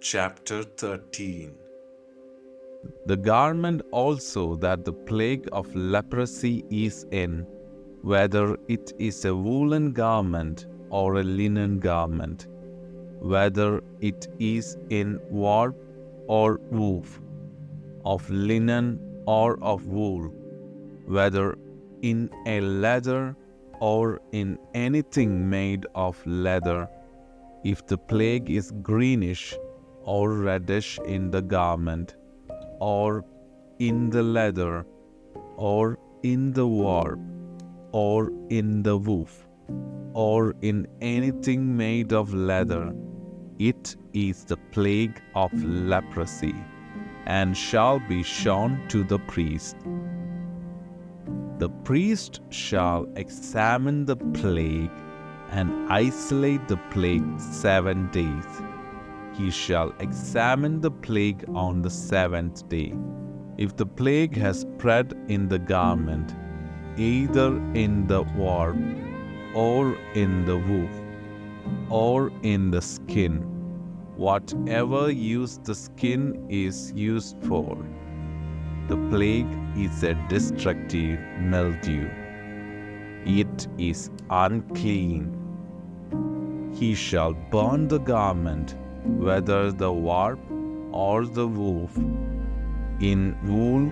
Chapter 13. The garment also that the plague of leprosy is in, whether it is a woolen garment or a linen garment, whether it is in warp or woof, of linen or of wool, whether in a leather or in anything made of leather, if the plague is greenish or reddish in the garment, or in the leather, or in the warp, or in the woof, or in anything made of leather, it is the plague of leprosy, and shall be shown to the priest. The priest shall examine the plague and isolate the plague 7 days. He shall examine the plague on the 7th day. If the plague has spread in the garment, either in the warp, or in the woof, or in the skin, whatever use the skin is used for, the plague is a destructive mildew. It is unclean. He shall burn the garment, whether the warp or the woof, in wool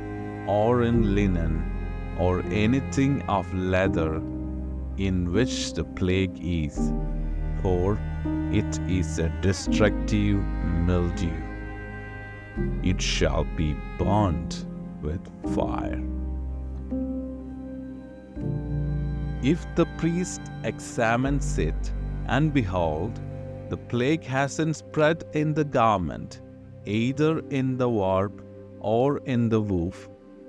or in linen, or anything of leather, in which the plague is, for it is a destructive mildew. It shall be burnt with fire. If the priest examines it, and behold, the plague hasn't spread in the garment, either in the warp, or in the woof,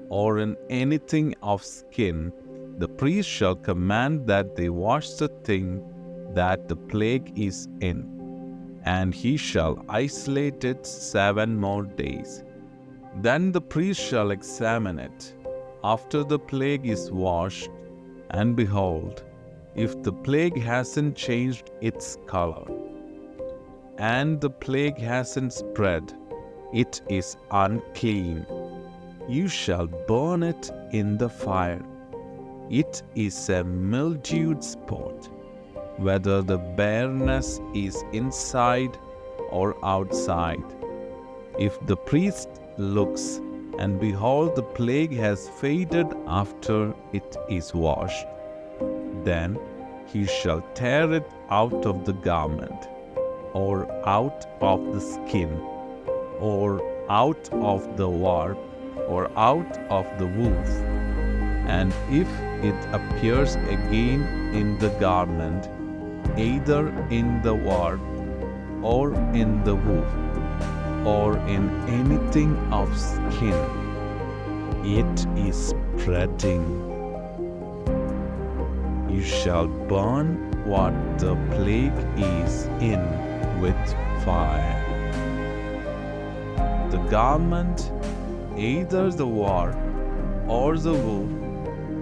or in anything of skin, the priest shall command that they wash the thing that the plague is in, and he shall isolate it 7 more days. Then the priest shall examine it, after the plague is washed, and behold, if the plague hasn't changed its color, and the plague hasn't spread, it is unclean. You shall burn it in the fire. It is a mildewed spot, whether the bareness is inside or outside. If the priest looks, and behold, the plague has faded after it is washed, then he shall tear it out of the garment, or out of the skin, or out of the warp, or out of the woof. And if it appears again in the garment, either in the warp, or in the woof, or in anything of skin, it is spreading. You shall burn what the plague is in with fire. The garment, either the warp, or the woof,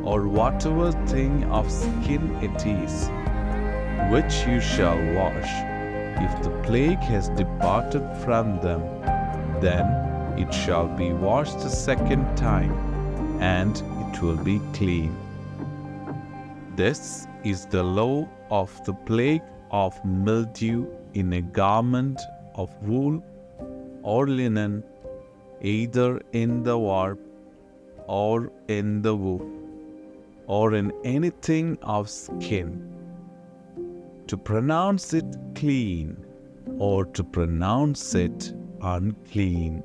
or whatever thing of skin it is, which you shall wash, if the plague has departed from them, then it shall be washed the 2nd time, and it will be clean. This is the law of the plague of mildew in a garment of wool or linen, either in the warp, or in the woof, or in anything of skin, to pronounce it clean, or to pronounce it unclean.